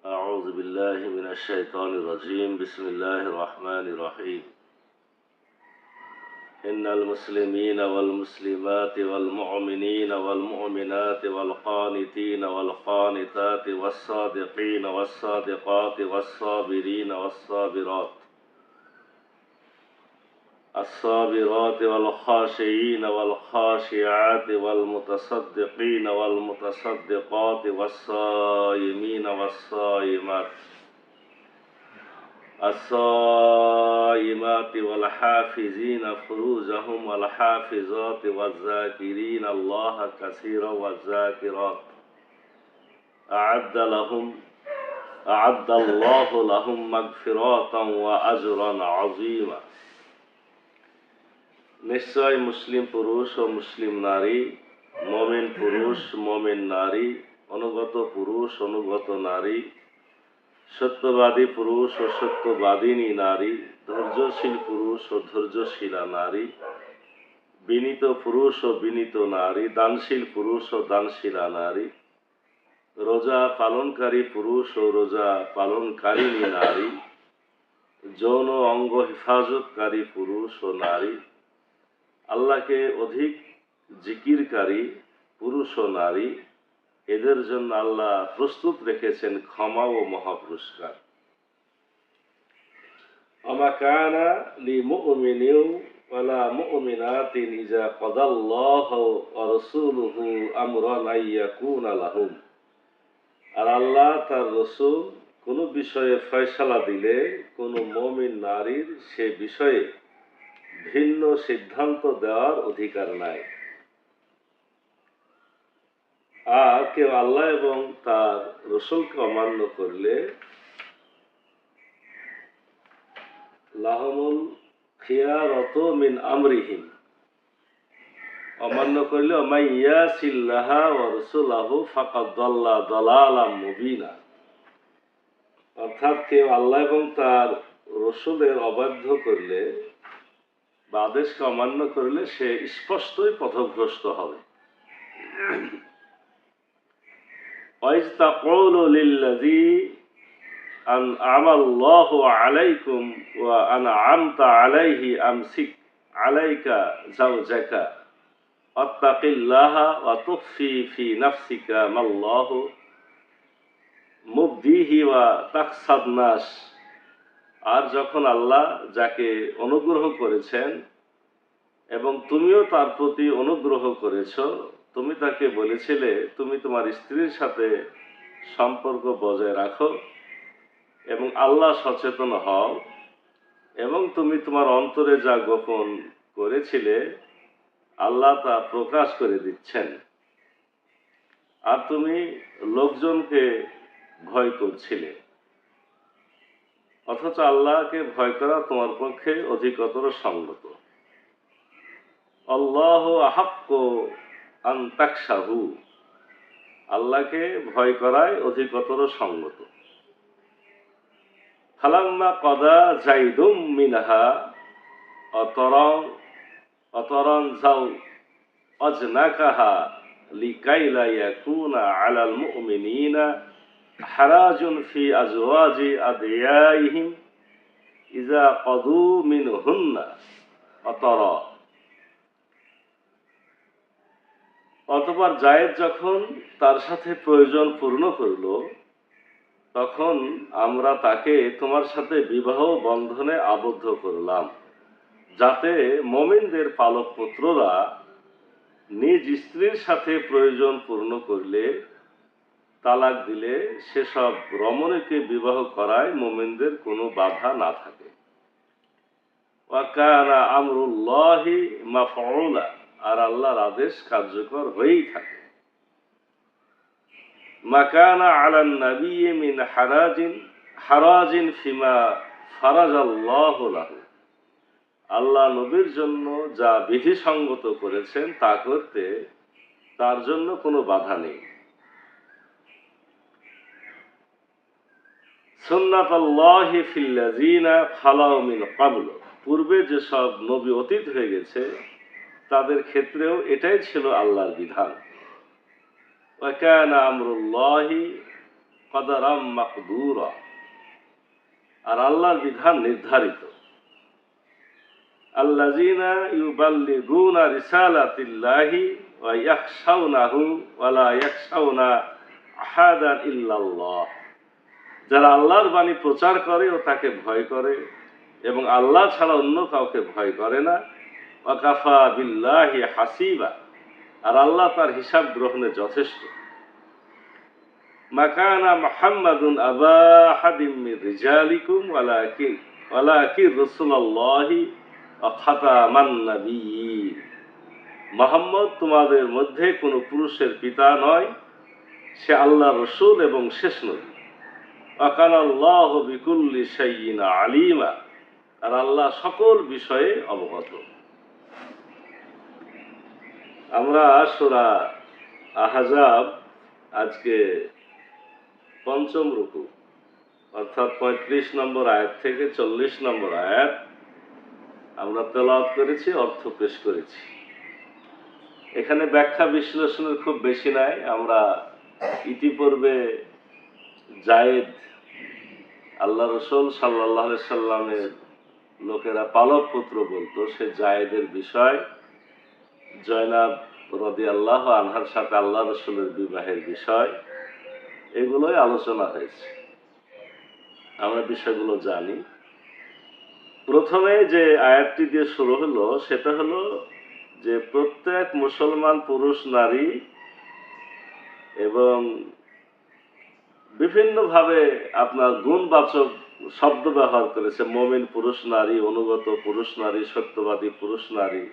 أعوذ بالله من الشيطان الرجيم بسم الله الرحمن الرحيم إن المسلمين والمسلمات والمؤمنين والمؤمنات والقانتين والقانتات والصادقين والصادقات والصابرين والصابرات الصابرات والخاشعين والخاشعات والمتصدقين والمتصدقات والصائمين والصائمات الصائمات والحافظين فروجهم والحافظات والذاكرين الله كثيرا والذاكرات أعد الله لهم مغفرة وأجرا عظيما। নিশ্চয় মুসলিম পুরুষ ও মুসলিম নারী, মুমিন পুরুষ মুমিন নারী, অনুগত পুরুষ অনুগত নারী, সত্যবাদী পুরুষ ও সত্যবাদিনী নারী, ধৈর্যশীল পুরুষ ও ধৈর্যশীলা নারী, বিনীত পুরুষ ও বিনীত নারী, দানশীল পুরুষ ও দানশীলা নারী, রোজা পালনকারী পুরুষ ও রোজা পালনকারিণী নারী, যৌন অঙ্গ হেফাজতকারী পুরুষ ও নারী, আল্লাহকে অধিক জিকিরকারী পুরুষ ও নারী, এদের জন্য আল্লাহ প্রস্তুত রেখেছেন ক্ষমা ও মহাপুরস্কার। ওমা কানা লিমুমিনিন ওয়ালা মুমিনাতিন ইযা কাদাল্লাহু ওয়া রাসূলুহু আমরান আইয়াকুনা লাহুম। আর আল্লাহ তার রাসূল কোন বিষয়ে ফয়সালা দিলে কোন মুমিন নারীর সে বিষয়ে ভিন্ন সিদ্ধান্ত দেওয়ার অধিকার নাই। আর কেউ আল্লাহ এবং তার রাসূলকে অমান্য করলে লাহুমুল খিয়ারাতু মিন আমরিহিম, অমান্য করলে ওয়া ইয়াসিল্লাহা ওয়া রাসূলাহু ফাকাদ দাল্লা দালালাম মুবিনা। অর্থাৎ কেউ আল্লাহ এবং তার রাসূলের অবাধ্য করলে বা আদেশকে অমান্য করলে সে স্পষ্টই পথভ্রষ্ট হবে। ওয়াইজ তাকুলু লিল্লাযী আন'আমাল্লাহু আলাইকুম ওয়া আন'আমতা আলাইহি আমসিক আলাইকা যাওজাকা ওয়াত্তাকিল্লাহা ওয়া তুখফি ফি নাফসিকা মাল্লাহু মুবদিহি ওয়া তাখসাদ নাস। আর যখন আল্লাহ যাকে অনুগ্রহ করেছেন এবং তুমিও তার প্রতি অনুগ্রহ করেছ, তুমি তাকে বলেছিলে তুমি তোমার স্ত্রীর সাথে সম্পর্ক বজায় রাখো এবং আল্লাহ সচেতন হও, এবং তুমি তোমার অন্তরে যা গোপন করেছিলে আল্লাহ তা প্রকাশ করে দিচ্ছেন। আর তুমি লোকজনকে ভয় করছিলে, অথচ আল্লাহকে ভয় করা তোমার পক্ষে অধিকতর সঙ্গত। আল্লাহু আহাক্কু আন তাখশাহু, আল্লাহকে ভয় করাই অধিকতর সঙ্গত। ফালাম্মা কদা যাইদুম মিনহা অতরন যাও অজনাকাহা লিকাইলা ইয়াকুনা আলাল মুমিনিনা হারাজুন ফি আজওয়াজি আদিয়াইহিম ইযা কদু মিনহুন্না অতরা। অতঃপর জায়েদ যখন তার সাথে প্রয়োজন পূর্ণ করল, তখন আমরা তাকে তোমার সাথে বিবাহ বন্ধনে আবদ্ধ করলাম, যাতে মুমিনদের পালক পুত্ররা নিজ স্ত্রীর সাথে প্রয়োজন পূর্ণ করলে, তালাক দিলে সেসব রমণীকে বিবাহ করায় মুমিনদের কোনো বাধা না থাকে। ওয়া কানা আমরুল্লাহি মাফউলা, আর আল্লাহর আদেশ কার্যকর হয়েই থাকে। মা কানা আলান নাবিয়্যি মিন হারাজিন ফিমা ফারাজাল্লাহু লাহু, আল্লাহ নবীর জন্য যা বিধিসঙ্গত করেছেন তা করতে তার জন্য কোনো বাধা নেই। সুন্নাতুল্লাহি ফিল্লাযীনা খালাউ মিন ক্বাবলু, পূর্বে যেসব নবী অতীত হয়ে গেছে তাদের ক্ষেত্রেও এটাই ছিল আল্লাহর বিধান। ওয়া কানা আমরুল্লাহি কদরাম মাকদুরা, আর আল্লাহর বিধান নির্ধারিত। আল্লাযীনা ইউবাল্লিগুনা রিসালাতিল্লাহি ওয়া ইয়াখশাউনাহু ওয়া লা ইয়াখশাউনা আহাদান ইল্লাল্লাহ, যারা আল্লাহর বাণী প্রচার করে ও তাকে ভয় করে এবং আল্লাহ ছাড়া অন্য কাউকে ভয় করে না। ওয়া কাফা বিল্লাহি হাসিবা, আর আল্লাহ তার হিসাব গ্রহণে যথেষ্ট। মা কানা মুহাম্মাদুন আবা আহাদিম মির রিজালিকুম ওয়ালাকিন রাসূলুল্লাহি ওয়া খাতামান নাবিয়্যিন, মুহাম্মদ তোমাদের মধ্যে কোনো পুরুষের পিতা নয়, সে আল্লাহর রাসূল এবং শেষ নবী। ওয়া কানা আল্লাহু বিকুল্লি শাইইন আলিমা, আর আল্লাহ সকল বিষয়ে অবগত। আমরা সূরা আহজাব আজকে পঞ্চম রুকু অর্থাৎ 35 নম্বর আয়াত থেকে 40 নম্বর আয়াত আমরা তেলাওয়াত করেছি, অর্থ পেশ করেছি। এখানে ব্যাখ্যা বিশ্লেষণের খুব বেশি নাই। আমরা ইতিপূর্বে জায়েদ, আল্লাহ রাসূল সাল্লাল্লাহু আলাইহি সাল্লামের লোকেরা পালক পুত্র বলতো, সে জায়েদের বিষয়, জয়নাব রাদিয়াল্লাহু আনহার সাথে আল্লাহ রাসূলের বিবাহের বিষয়, এগুলোই আলোচনা হয়েছে। আমরা বিষয়গুলো জানি। প্রথমে যে আয়াতটি দিয়ে শুরু হলো সেটা হলো যে প্রত্যেক মুসলমান পুরুষ নারী এবং বিভিন্নভাবে আপনার গুণবাচক শব্দ ব্যবহার করেছে। মুমিন পুরুষ নারী, অনুগত পুরুষ নারী, সত্যবাদী পুরুষ নারী,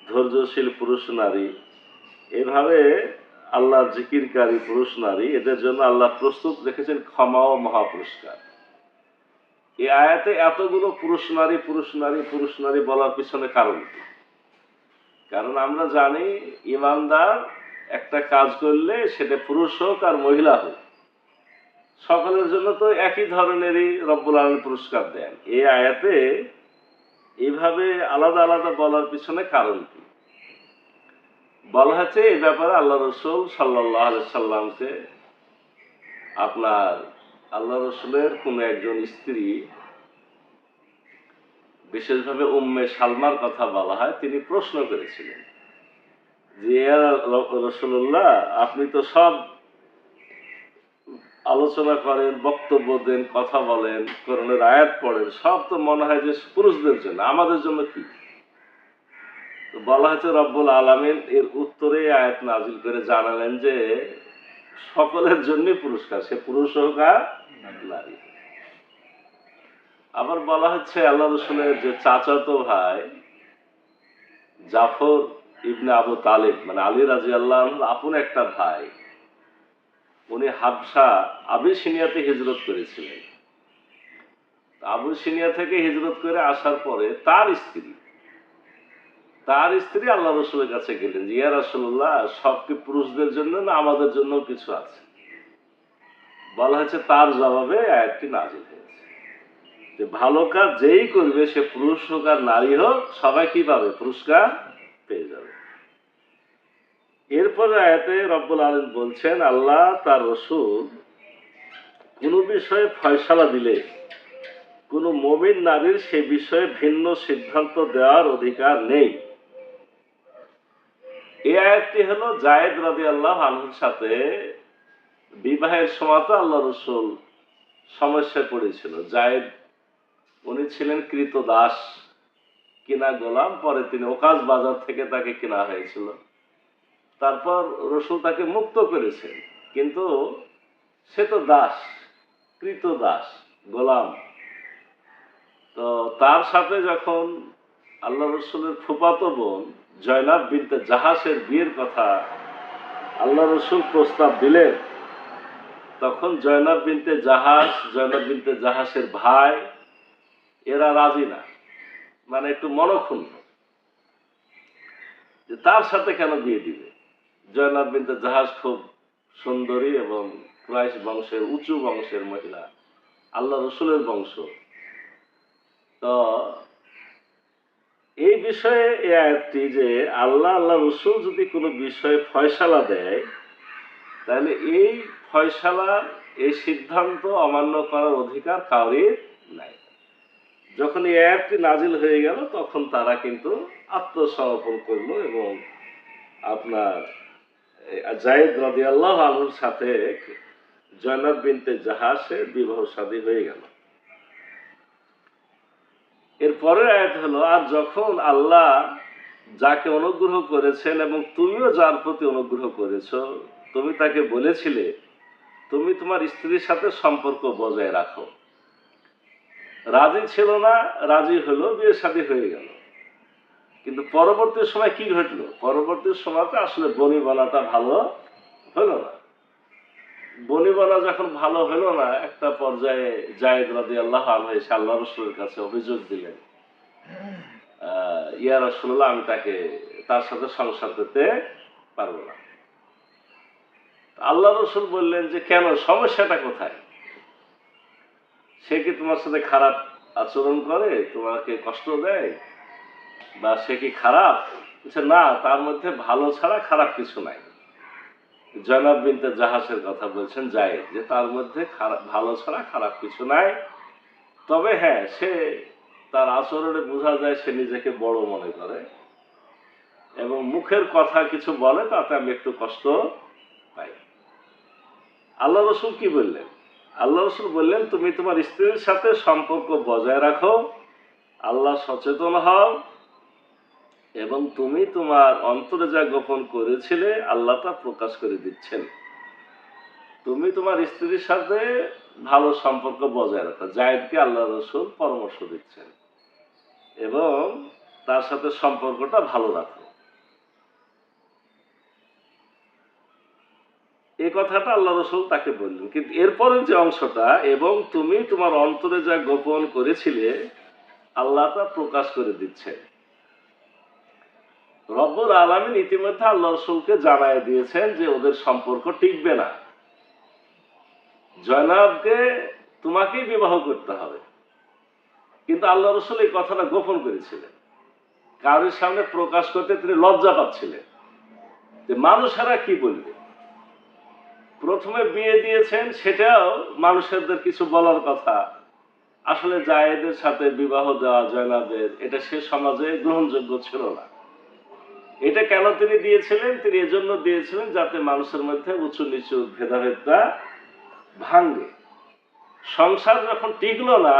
ধৈর্যশীল পুরুষ নারী, এভাবে আল্লাহর জিকিরকারী পুরুষ নারী, এদের জন্য আল্লাহ প্রস্তুত রেখেছেন ক্ষমা ও মহাপুরস্কার। এই আয়াতে এতগুলো পুরুষ নারী পুরুষ নারী পুরুষ নারী বলার পিছনে কারণ কি? কারণ আমরা জানি ইমানদার একটা কাজ করলে সেটা পুরুষ হোক আর মহিলা হোক, সকলের জন্য তো একই ধরনেরই রব্বুল আলামিন পুরস্কার দেন। এই আয়াতে এইভাবে আলাদা আলাদা বলার পিছনে কারণ কি? বলা হচ্ছে এই ব্যাপারে আল্লাহ রাসূল সাল্লাল্লাহু আলাইহি সাল্লামকে আপনার আল্লাহ রাসূলের কোন একজন স্ত্রী, বিশেষভাবে উম্মে সালমার কথা বলা হয়, তিনি প্রশ্ন করেছিলেন যে ইয়া রাসূলুল্লাহ, আপনি তো সব আলোচনা করেন, বক্তব্য দেন, কথা বলেন, কোরআনের আয়াত পড়েন, সব তো মনে হয় যে পুরুষদের জন্য, আমাদের জন্য কি? তো বলা হচ্ছে রব্বুল আলামিন এর উত্তরে আয়াত নাজিল করে জানালেন যে সকলের জন্যই পুরস্কার, সে পুরুষ হোক আর নারী। আবার বলা হচ্ছে আল্লাহ রাসূলের যে চাচাতো ভাই জাফর ইবনে আবু তালিব, মানে আলী রাদিয়াল্লাহু আনহুর আপন একটা ভাই, উনি হাবশা আবিসিনিয়াতে হিজরত করেছিলেন। আবিসিনিয়া থেকে হিজরত করে আসার পরে তার স্ত্রী আল্লাহ রাসূলের কাছে গেলেন যে ইয়া রাসূলুল্লাহ, সব কি পুরুষদের জন্য না আমাদের জন্য কিছু আছে? বলা হয়েছে তার জবাবে আয়াতটি নাযিল হয়েছে যে ভালো কাজ যেই করবে, সে পুরুষ হোক আর নারী হোক, সবাই কি পাবে? পুরস্কার পেয়ে যাবে। এরপরে আয়াতে রব্বুল আলামিন বলছেন আল্লাহ তার রাসূল কোন বিষয়ে ফয়সালা দিলে কোন মুমিন নারীর সে বিষয়ে ভিন্ন সিদ্ধান্ত দেওয়ার অধিকার নেই। এই আয়াতটি হলো জায়েদ রাদিয়াল্লাহু আনহুর সাথে বিবাহের সময় তো আল্লাহ রাসূল সমস্যায় পড়েছিল। জায়েদ উনি ছিলেন কৃত দাস, কিনা গোলাম, পরে তিনি ওকাজ বাজার থেকে তাকে কেনা হয়েছিল। তারপর রাসূল তাকে মুক্ত করেছেন, কিন্তু সে তো দাস, কৃত দাস, গোলাম। তো তার সাথে যখন আল্লাহ রাসূলের ফুফাতো বোন জয়নাব বিনতে জাহাসের বিয়ের কথা আল্লাহ রাসূল প্রস্তাব দিলেন, তখন জয়নাব বিনতে জাহাসের ভাই, এরা রাজি না, মানে একটু মনক্ষুণ্ণ যে তার সাথে কেন বিয়ে দিবে। জয়নাব বিনতে জাহাস খুব সুন্দরী এবং কুরাইশ বংশের, উঁচু বংশের মহিলা, আল্লাহ রাসূলের বংশ। তো এই বিষয়ে এই আয়াতটি যে আল্লাহ রাসূল যদি কোনো বিষয়ে ফয়সালা দেয়, তাহলে এই ফয়সালা এই সিদ্ধান্ত অমান্য করার অধিকার কাউরির নাই। যখন এই আয়াতটি নাজিল হয়ে গেল তখন তারা কিন্তু আত্মসমর্পণ করলো এবং আপনার যায়েদ রাদিয়াল্লাহু আনহুর সাথে জয়নাব বিনতে জাহাসের বিবাহ শাদী হয়ে গেল। এরপরের আয়াত হলো, আর যখন আল্লাহ যাকে অনুগ্রহ করেছেন এবং তুমিও যার প্রতি অনুগ্রহ করেছো, তুমি তাকে বলেছিলে তুমি তোমার স্ত্রীর সাথে সম্পর্ক বজায় রাখো। রাজি ছিল না, রাজি হলো, বিয়ে শাদী হয়ে গেল। কিন্তু পরবর্তী সময় কি ঘটলো? পরবর্তী সময়তে আসলে বনিবনাটা ভালো হলো না। বনিবনা যখন ভালো হলো না, একটা পর্যায়ে যায়েদ রাদিয়াল্লাহু আনহু এসে আল্লাহ রাসূলের কাছে অভিযোগ দিলেন, ইয়া রাসূলুল্লাহ, আমি তার সাথে সংসার করতে পারবো না। আল্লাহ রাসূল বললেন যে কেন, সমস্যাটা কোথায়? সে কি তোমার সাথে খারাপ আচরণ করে, তোমাকে কষ্ট দেয়, বা সে কি খারাপ? না, তার মধ্যে ভালো ছাড়া খারাপ কিছু নাই। জয়নাব বিনতে জাহাসের কথা বলছেন যায়েদ, যে তার মধ্যে ভালো ছাড়া খারাপ কিছু নাই। তবে হ্যাঁ, সে তার আচরণে বোঝা যায় সে নিজেকে বড় মনে করে এবং মুখের কথা কিছু বলে, তাতে আমি একটু কষ্ট পাই। আল্লাহ রসুল কি বললেন? আল্লাহ রসুল বললেন, তুমি তোমার স্ত্রীর সাথে সম্পর্ক বজায় রাখো, আল্লাহ সচেতন হও, এবং তুমি তোমার অন্তরে যা গোপন করেছিলে আল্লাহ তা প্রকাশ করে দিচ্ছেন। তুমি তোমার স্ত্রীর সাথে ভালো সম্পর্ক বজায় রাখো। যায়েদকে আল্লাহ রসুল পরামর্শ দিচ্ছেন এবং তার সাথে সম্পর্কটা ভালো রাখো। এই কথাটা আল্লাহ রসুল তাকে বললেন। কিন্তু এরপরের যে অংশটা, এবং তুমি তোমার অন্তরে যা গোপন করেছিলে আল্লাহ তা প্রকাশ করে দিচ্ছেন। রব্বুল আলামিন ইতিমধ্যে আল্লাহ রসুলকে জানায় দিয়েছেন যে ওদের সম্পর্ক টিকবে না, জয়নাবকে তোমাকেই বিবাহ করতে হবে। কিন্তু আল্লাহ রসুল এই কথাটা গোপন করেছিলেন, কারোর সামনে প্রকাশ করতে তিনি লজ্জা পাচ্ছিলেন যে মানুষেরা কি বলবে। প্রথমে বিয়ে দিয়েছেন, সেটাও মানুষেরদের কিছু বলার কথা। আসলে জায়েদের সাথে বিবাহ দেওয়া জয়নাবের, এটা সে সমাজে গ্রহণযোগ্য ছিল না। এটা কেন তিনি দিয়েছিলেন? তিনি এজন্য দিয়েছিলেন যাতে মানুষের মধ্যে উঁচু নিচু ভেদাভেদটা ভাঙে। সংসার যখন টিকলো না,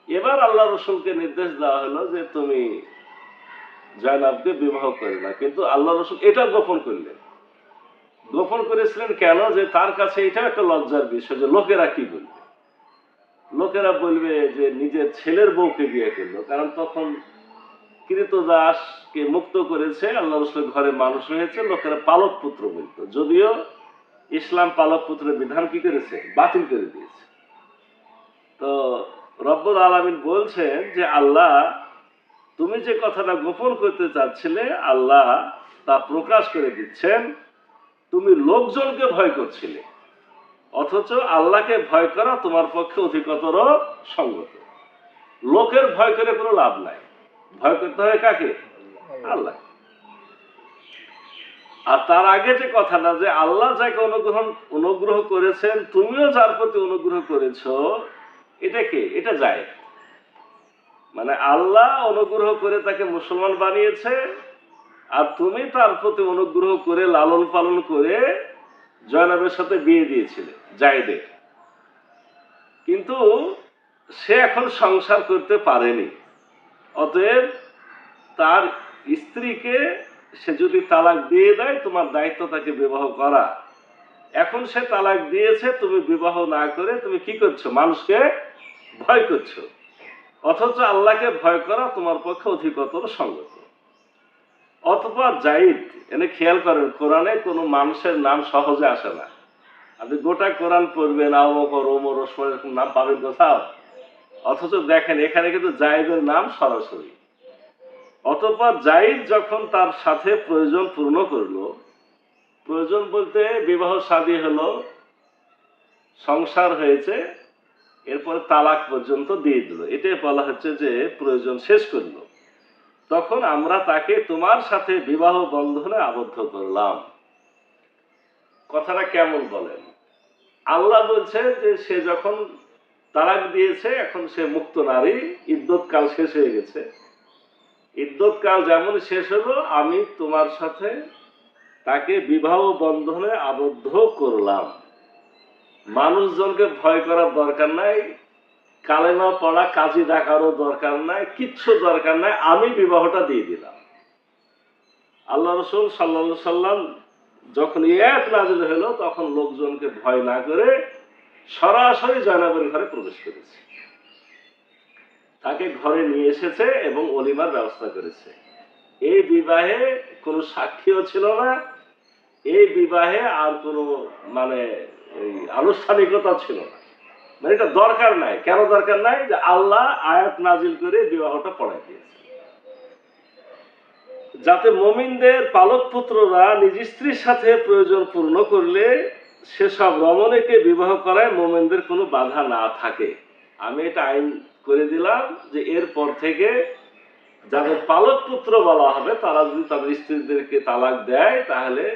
এবার আল্লাহ রসুলকে নির্দেশ দেওয়া হলো যে তুমি জয়নাবকে বিবাহ করে না। কিন্তু আল্লাহ রসুল এটা গোপন করলেন। গোপন করেছিলেন কেন? যে তার কাছে এটা একটা লজ্জার বিষয় যে লোকেরা কি বলবে। লোকেরা বলবে যে নিজের ছেলের বউকে বিয়ে করলো, কারণ তখন কৃতদাসকে মুক্ত করেছে, আল্লাহ রসুলের ঘরে মানুষ হয়েছে, লোকেরা পালক পুত্র বলতো। যদিও ইসলাম পালক পুত্রের বিধান কি করেছে? বাতিল করে দিয়েছে। তো রব্বুল আলামিন বলছেন যে আল্লাহ, তুমি যে কথাটা গোপন করতে চাচ্ছিলে আল্লাহ তা প্রকাশ করে দিচ্ছেন। তুমি লোকজনকে ভয় করছিলে, অথচ আল্লাহকে ভয় করা তোমার পক্ষে অধিকতর সঙ্গত। লোকের ভয় করে কোনো লাভ নাই, ভয় করতে হয় কাকে? আল্লাহ। আর তার আগে যে কথাটা, যে আল্লাহ যাকে অনুগ্রহ করেছেন তুমিও যার প্রতি অনুগ্রহ করেছ, এটা কে? এটা যায়েদ। মানে আল্লাহ অনুগ্রহ করে তাকে মুসলমান বানিয়েছে, আর তুমি তার প্রতি অনুগ্রহ করে লালন পালন করে জয়নাবের সাথে বিয়ে দিয়েছিলে যায়েদের। কিন্তু সে এখন সংসার করতে পারেনি, অতএব তার স্ত্রীকে সে যদি তালাক দিয়ে দেয়, তোমার দায়িত্ব তাকে বিবাহ করা। এখন সে তালাক দিয়েছে, তুমি বিবাহ না করে তুমি কি করছো? মানুষকে ভয় করছো, অথচ আল্লাহকে ভয় করা তোমার পক্ষে অধিকতর সঙ্গত। অথবা যায়েদ, এনে খেয়াল করেন, কোরআনে কোনো মানুষের নাম সহজে আসে না। আপনি গোটা কোরআন পড়বেন, আবু বকর, ওমর, ওসমান এরকম নাম পাবেন কোথাও? অথচ দেখেন এখানে কিন্তু যায়েদের নাম সরাসরি। অতঃপর যায়েদ যখন তার সাথে প্রয়োজন পূর্ণ করলো, প্রয়োজন বলতে বিবাহ শাদী হলো, সংসার হয়েছে, এরপরে তালাক পর্যন্ত দিয়ে দিল, এটাই বলা হচ্ছে যে প্রয়োজন শেষ করলো, তখন আমরা তাকে তোমার সাথে বিবাহ বন্ধনে আবদ্ধ করলাম। কথাটা কেমন বলেন? আল্লাহ বলছে যে সে যখন তালাক দিয়েছে এখন সে মুক্ত নারী, ইদ্যত কাল শেষ হয়ে গেছে। ইদ্যত কাল যেমন শেষ হলো আমি তোমার সাথে তাকে বিবাহ বন্ধনে আবদ্ধ করলাম। মানুষজনকে ভয় করার দরকার নাই, কালেমা পড়া কাজী ডাকারও দরকার নাই, কিচ্ছু দরকার নাই, আমি বিবাহটা দিয়ে দিলাম। আল্লাহ রসুল সাল্লাল্লাহু সাল্লাম যখন আয়াত নাযিল হলো তখন লোকজনকে ভয় না করে সরাসরি জয়নবের ঘরে প্রবেশ করেছে, তাকে ঘরে নিয়ে এসেছে এবং অলিমার ব্যবস্থা করেছে। এই বিবাহে কোনো সাক্ষীও ছিল না, এই বিবাহে আর কোনো মানে আনুষ্ঠানিকতা ছিল না। মানে এটা দরকার নাই। কেন দরকার নাই? যে আল্লাহ আয়াত নাজিল করে বিবাহটা পড়াই দিয়েছে, যাতে মুমিনদের পালক পুত্ররা নিজ স্ত্রীর সাথে প্রয়োজন পূর্ণ করলে সেসব রমণীকে বিবাহ করায় মুমিনদের কোনো বাধা না থাকে। আমি এটা আইন করে দিলাম যে এরপর থেকে যাদের পালক পুত্র বলা হবে তারা যদি তাদের স্ত্রীদেরকে তালাক দেয় তাহলে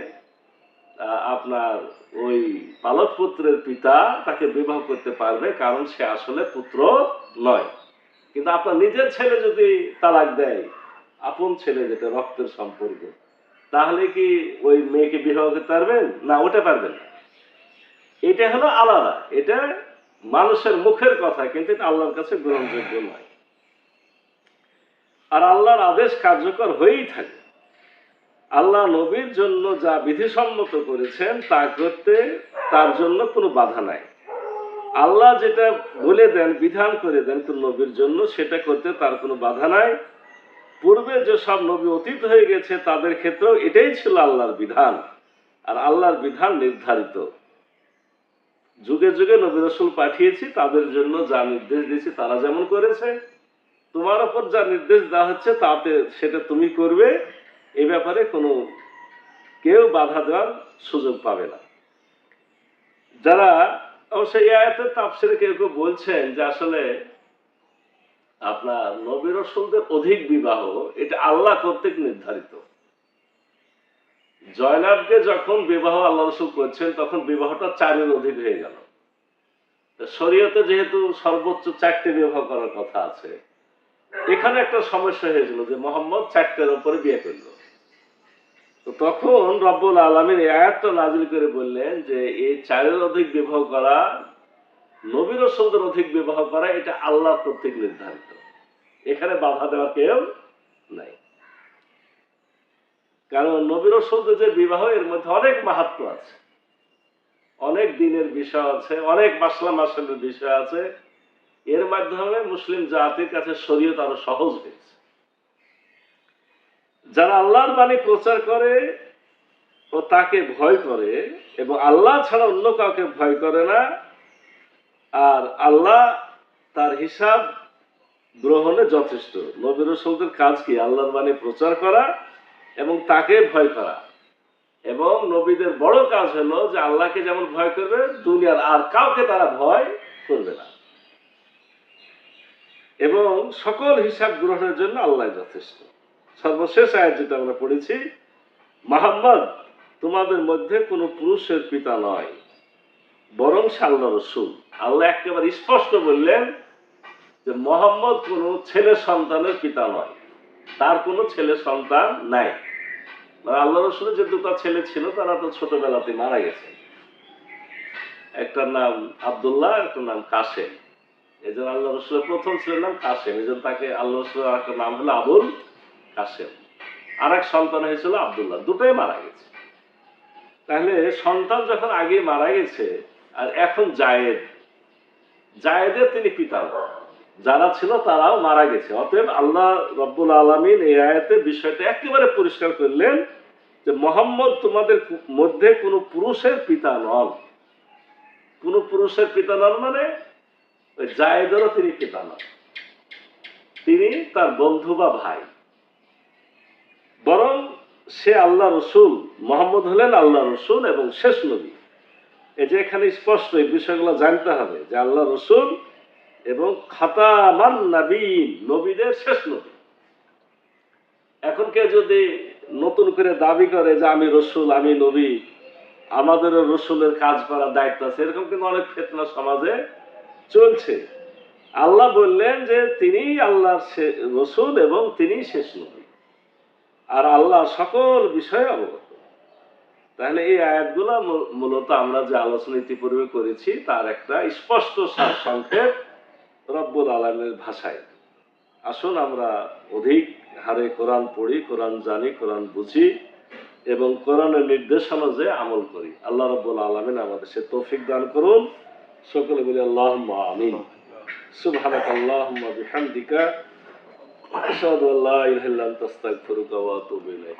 আপনার ওই পালক পুত্রের পিতা তাকে বিবাহ করতে পারবে, কারণ সে আসলে পুত্র নয়। কিন্তু আপনার নিজের ছেলে যদি তালাক দেয়, আপন ছেলে যেটা রক্তের সম্পর্ক, তাহলে কি ওই মেয়েকে বিবাহ করতে পারবেন? না, ওটা পারবেন না। এটা হলো আলাদা, এটা মানুষের মুখের কথা, কিন্তু এটা আল্লাহর কাছে গ্রহণযোগ্য নয়। আর আল্লাহর আদেশ কার্যকর হয়েই থাকে। আল্লাহ নবীর জন্য যা বিধিসম্মত করেছেন তা করতে তার জন্য কোনো বাধা নাই। আল্লাহ যেটা বলে দেন, বিধান করে দেন কোন নবীর জন্য, সেটা করতে তার কোনো বাধা নাই। পূর্বে যেসব নবী অতীত হয়ে গেছে তাদের ক্ষেত্রেও এটাই ছিল আল্লাহর বিধান, আর আল্লাহর বিধান নির্ধারিত। যুগে যুগে নবী রাসূল পাঠিয়েছি, তাদের জন্য যা নির্দেশ দিয়েছি তারা যেমন করেছে, তোমার উপর যা নির্দেশ দেওয়া হচ্ছে তাতে সেটা তুমি করবে। এই ব্যাপারে কোনো কেউ বাধা দেওয়ার সুযোগ পাবে না। যারা অবশ্যই এই আয়াতের তাফসীরে কেউ কেউ বলছেন যে আসলে আপনার নবী রাসূলদের অধিক বিবাহ এটা আল্লাহ কর্তৃক নির্ধারিত। জয়নাবকে যখন বিবাহ আল্লাহ রাসূল করছেন তখন বিবাহটা 4-এর অধিক হয়ে গেল। শরীয়তে যেহেতু সর্বোচ্চ 4টে বিবাহ করার কথা আছে, এখানে একটা সমস্যা হয়েছিল যে মুহাম্মদ 4টের উপরে বিয়ে করলো। তো তখন রব্বুল আলামিন এই আয়াতটা নাযিল করে বললেন যে এই 4-এর অধিক বিবাহ করা, নবী রাসূলদের অধিক বিবাহ করা, এটা আল্লাহ কর্তৃক নির্ধারিত। এখানে বাধা দেওয়ার কেউ নাই। কারণ নবী রাসূলদের যে বিবাহ, এর মধ্যে অনেক মাহাত্ম্য আছে, অনেক দিনের বিষয় আছে, অনেক মাসলা মাসালের বিষয় আছে। এর মাধ্যমে মুসলিম জাতির কাছে শরীয়ত আরো সহজ হয়েছে। যারা আল্লাহর বাণী প্রচার করে ও তাকে ভয় করে এবং আল্লাহ ছাড়া অন্য কাউকে ভয় করে না, আর আল্লাহ তার হিসাব গ্রহণে যথেষ্ট। নবী রাসূলদের কাজ কি? আল্লাহর বাণী প্রচার করা এবং তাকে ভয় করা। এবং নবীদের বড় কাজ হলো যে আল্লাহকে যেমন ভয় করবে, দুনিয়ার আর কাউকে তারা ভয় করবে না। এবং সকল হিসাব গ্রহণের জন্য আল্লাহ যথেষ্ট। সর্বশেষ আয়াত যেটা আমরা পড়েছি, মুহাম্মদ তোমাদের মধ্যে কোনো পুরুষের পিতা নয়, বরং সে আল্লাহ রাসূল। আল্লাহ একেবারে স্পষ্ট বললেন যে মুহাম্মদ কোনো ছেলে সন্তানের পিতা নয়, তার কোনো ছেলে সন্তান নাই। আল্লাহ রাসূলের যে দুটো ছেলে ছিল তারা তো ছোটবেলাতে মারা গেছে। একটার নাম আব্দুল্লাহ, একটার নাম কাসেম। এই জন্য আল্লাহ রাসূলের প্রথম ছেলের নাম কাসেম, এই জন্য তাকে আল্লাহ রাসূলের একটা নাম হলো আবুল কাসেম। আর এক সন্তান হয়েছিল আব্দুল্লাহ, দুটোই মারা গেছে। তাহলে সন্তান যখন আগে মারা গেছে, আর এখন জায়েদের তিনি পিতা, যারা ছিল তারাও মারা গেছে। অতএব আল্লাহ রব্বুল আলামিন এই আয়াতে বিষয়টা একেবারে পরিষ্কার করলেন যে মুহাম্মদ তোমাদের মধ্যে কোনো পুরুষের পিতা নন। কোনো পুরুষের পিতা নন মানে ওই জায়েদেরও তিনি পিতা নন, তিনি তার বন্ধু বা ভাই। বরং সে আল্লাহ রসুল, মুহাম্মদ হলেন আল্লাহ রসুল এবং শেষ নবী। এই যে এখানে স্পষ্ট এই বিষয়গুলো জানতে হবে যে আল্লাহ রসুল এবং খাতামান নবীন, নবীদের শেষ নবী। এখন কেউ যদি নতুন করে দাবি করে যে আমি রসুল, আমি নবী, আমাদের রসুলের কাজ করার দায়িত্ব আছে, এরকম কিন্তু অনেক ফিতনা সমাজে চলছে। আল্লাহ বললেন যে তিনি আল্লাহর রসুল এবং তিনি শেষ নবী, আর আল্লাহ সকল বিষয়ে অবগত। তাহলে এই আয়াতগুলো মূলত আমরা যে আলোচনা ইতিপূর্বে করেছি তার একটা স্পষ্ট সারসংক্ষেপ রব্বুল আলামিনের ভাষায়। আসুন আমরা অধিক হারে কোরআন পড়ি, কোরআন জানি, কোরআন বুঝি এবং কোরআনের নির্দেশনা যে আমল করি। আল্লাহ রাব্বুল আলামিন আমাদের সে তৌফিক দান করুন। সকলে বলি আল্লাহুম্মা আমিন। সুবহানাকাল্লাহুম্মা বিহামদিকা আশহাদু আল্লা ইলাহা ইল্লা আনতা আস্তাগফিরুকা ওয়া আতুবু ইলাইক।